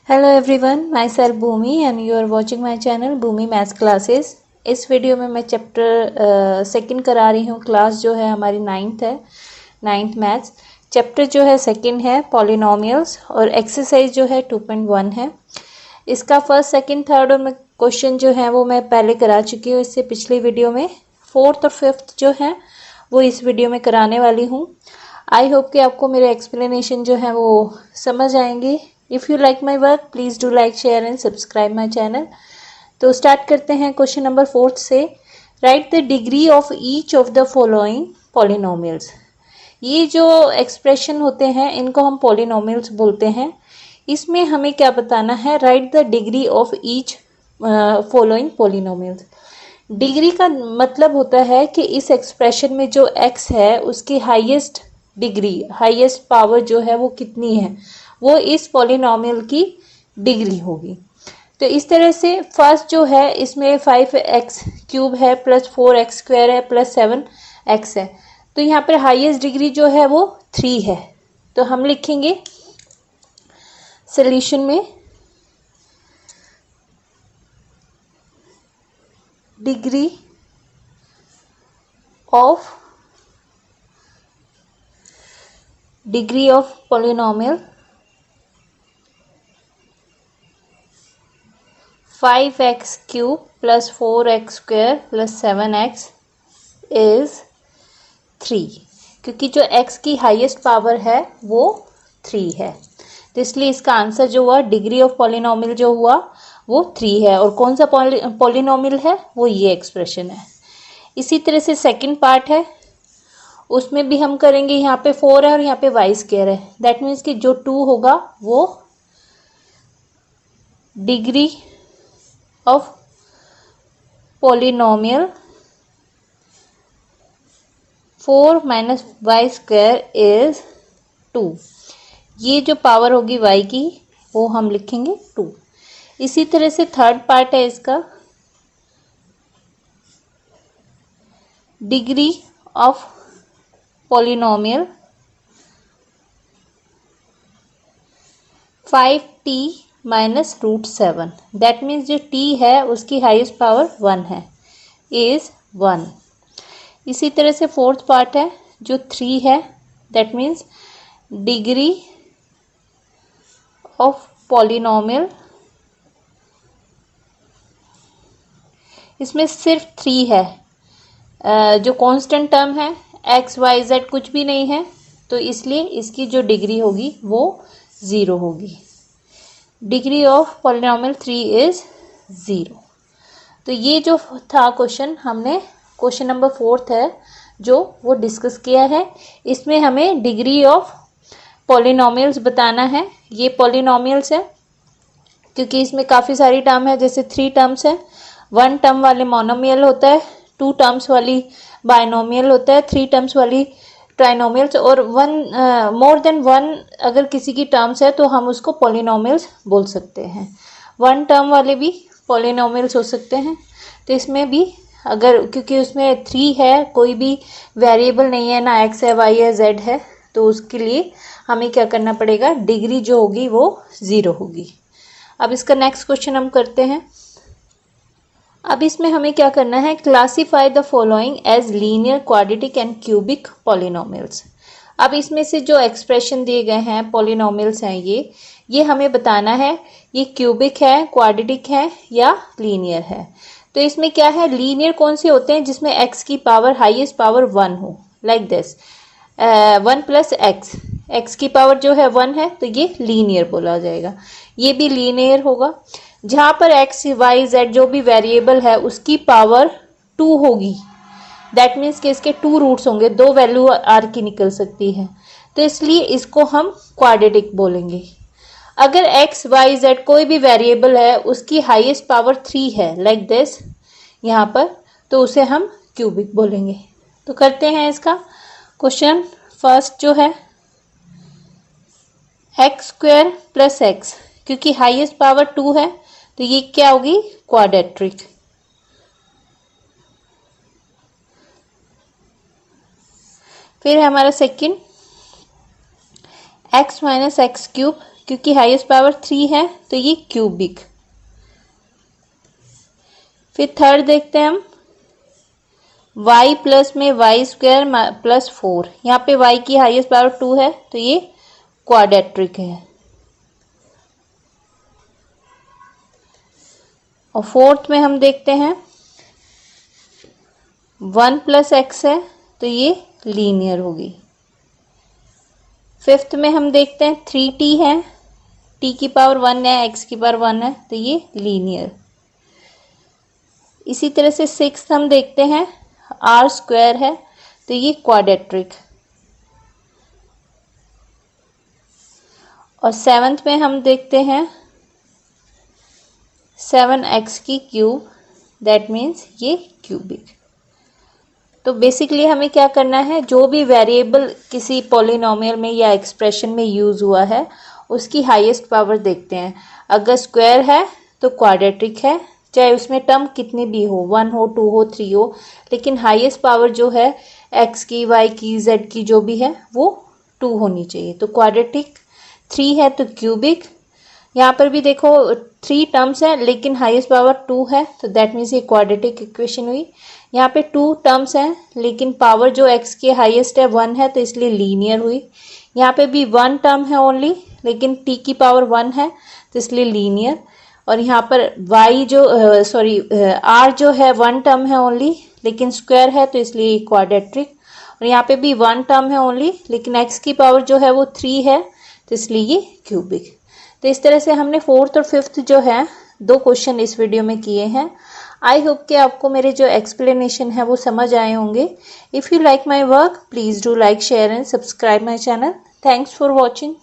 Hello everyone, myself Bhumi and you are watching my channel Bhumi maths classes. इस video में मैं chapter second करा रही हूँ। क्लास जो है हमारी नाइन्थ मैथ्स। चैप्टर जो है सेकंड है पॉलिनोमियल्स और एक्सरसाइज जो है 2.1 है। इसका फर्स्ट सेकंड थर्ड और क्वेश्चन जो है वो मैं पहले करा चुकी हूँ इससे पिछली वीडियो में। फोर्थ और फिफ्थ जो है वो इस वीडियो में कराने वाली हूँ। आई होप कि आपको मेरे एक्सप्लेनेशन जो है वो समझ आएंगे। If you like my work please do like share and subscribe my channel. तो स्टार्ट करते हैं क्वेश्चन नंबर फोर्थ से। Right the degree of each of the following polynomials. ये जो एक्सप्रेशन होते हैं इनको हम पॉलिनोमियल्स बोलते हैं। इसमें हमें क्या बताना है, right the degree of each following polynomials. Degree का मतलब होता है कि इस एक्सप्रेशन में जो x है उसकी हाईएस्ट डिग्री, हाईएस्ट पावर जो है वो कितनी है, वो इस पॉलिनोमियल की डिग्री होगी। तो इस तरह से फर्स्ट जो है इसमें 5x³ है प्लस 4x² है प्लस 7x है। तो यहाँ पर हाईएस्ट डिग्री जो है वो 3 है। तो हम लिखेंगे सॉल्यूशन में degree of polynomial 5x³ plus 4x² plus 7x is 3, क्योंकि जो x की हाईएस्ट पावर है वो 3 है। तो इसलिए इसका आंसर जो हुआ डिग्री ऑफ पॉलिनोमियल जो हुआ वो 3 है। और कौन सा पॉलिनोमियल है, वो ये एक्सप्रेशन है। इसी तरह से सेकंड पार्ट है, उसमें भी हम करेंगे। यहाँ पे 4 है और यहाँ पे y² है। दैट मीन्स कि जो 2 होगा वो degree of polynomial 4 minus y² is 2। ये जो पावर होगी y की वो हम लिखेंगे 2। इसी तरह से थर्ड पार्ट है इसका, degree of polynomial 5t minus √7। That means जो t है उसकी हाईएस्ट पावर 1 है, इज 1। इसी तरह से फोर्थ पार्ट है जो 3 है। That means degree of polynomial, इसमें सिर्फ 3 है। जो कांस्टेंट टर्म है x y z कुछ भी नहीं है, तो इसलिए इसकी जो डिग्री होगी वो 0 होगी। Degree of polynomial 3 is 0। तो ये जो था क्वेश्चन, हमने क्वेश्चन नंबर फोर्थ है जो वो डिस्कस किया है। इसमें हमें डिग्री ऑफ पॉलिनोमियल्स बताना है। ये पॉलिनोमियल्स है क्योंकि इसमें काफ़ी सारी टर्म है। जैसे 3 टर्म्स है, 1 टर्म वाले मोनोमियल होता है, 2 टर्म्स वाली बाइनोमियल होता है, 3 टर्म्स वाली ट्राइनोमियल्स, और मोर देन 1 अगर किसी की टर्म्स है तो हम उसको पॉलिनोमियल्स बोल सकते हैं। 1 टर्म वाले भी पॉलिनोमियल्स हो सकते हैं। तो इसमें भी अगर, क्योंकि उसमें 3 है, कोई भी वेरिएबल नहीं है, ना x है y है z है, तो उसके लिए हमें क्या करना पड़ेगा, डिग्री जो होगी वो 0 होगी। अब इसका नेक्स्ट क्वेश्चन हम करते हैं। अब इसमें हमें क्या करना है, classify the following as linear, quadratic and cubic polynomials. अब इसमें से जो एक्सप्रेशन दिए गए हैं पॉलिनोमियल्स हैं, ये हमें बताना है ये क्यूबिक है, क्वाड्रेटिक है या लीनियर है। तो इसमें क्या है, लीनियर कौन से होते हैं, जिसमें x की पावर हाईएस्ट पावर 1 हो, लाइक दिस 1 प्लस x की पावर जो है 1 है, तो ये लीनियर बोला जाएगा। ये भी लीनियर होगा। जहाँ पर x y z जो भी वेरिएबल है उसकी पावर 2 होगी, दैट मीन्स कि इसके 2 रूट्स होंगे, 2 वैल्यू r की निकल सकती है, तो इसलिए इसको हम क्वाड्रेटिक बोलेंगे। अगर x y z कोई भी वेरिएबल है उसकी हाईएस्ट पावर 3 है, लाइक दिस यहाँ पर, तो उसे हम क्यूबिक बोलेंगे। तो करते हैं इसका क्वेश्चन। फर्स्ट जो है x² प्लस x, क्योंकि हाईएस्ट पावर 2 है तो ये क्या होगी, क्वाड्रेटिक। फिर हमारा सेकंड x माइनस x³ क्योंकि हाईएस्ट पावर 3 है तो ये क्यूबिक। फिर थर्ड देखते हैं हम, y प्लस में वाई स्क्वायर प्लस 4। यहाँ पे y की हाईएस्ट पावर 2 है तो ये क्वाड्रेटिक है। और फोर्थ में हम देखते हैं 1 प्लस एक्स है तो ये लीनियर होगी। फिफ्थ में हम देखते हैं 3t है, t की पावर 1 है, x की पावर 1 है तो ये लीनियर। इसी तरह से सिक्स्थ हम देखते हैं r स्क्वायर है तो ये क्वाड्रेटिक। और सेवन्थ में हम देखते हैं 7x की क्यूब, दैट मीन्स ये क्यूबिक। तो बेसिकली हमें क्या करना है, जो भी वेरिएबल किसी पॉलिनोमियल में या एक्सप्रेशन में यूज़ हुआ है उसकी हाईएस्ट पावर देखते हैं। अगर स्क्वायर है तो क्वाड्रेटिक है, चाहे उसमें टर्म कितनी भी हो, 1 हो, 2 हो, 3 हो, लेकिन हाईएस्ट पावर जो है x की, y की, z की जो भी है वो 2 होनी चाहिए। तो क्वाड्रेटिक, 3 है तो क्यूबिक। यहाँ पर भी देखो 3 टर्म्स है लेकिन हाईएस्ट पावर 2 है तो दैट मीन्स ये क्वाड्रेटिक इक्वेशन हुई। यहाँ पे 2 टर्म्स हैं लेकिन पावर जो x की हाईएस्ट है 1 है तो इसलिए लीनियर हुई। यहाँ पे भी 1 टर्म है ओनली लेकिन t की पावर 1 है तो इसलिए लीनियर। और यहाँ पर y जो r जो है 1 टर्म है ओनली लेकिन स्क्वायर है तो इसलिए क्वाड्रेटिक। और यहाँ पे भी 1 टर्म है ओनली लेकिन x की पावर जो है वो 3 है तो इसलिए ये क्यूबिक। तो इस तरह से हमने फोर्थ और फिफ्थ जो है 2 क्वेश्चन इस वीडियो में किए हैं। आई होप कि आपको मेरे जो एक्सप्लेनेशन है वो समझ आए होंगे। If you like my work please do like, share and subscribe my channel. Thanks for watching.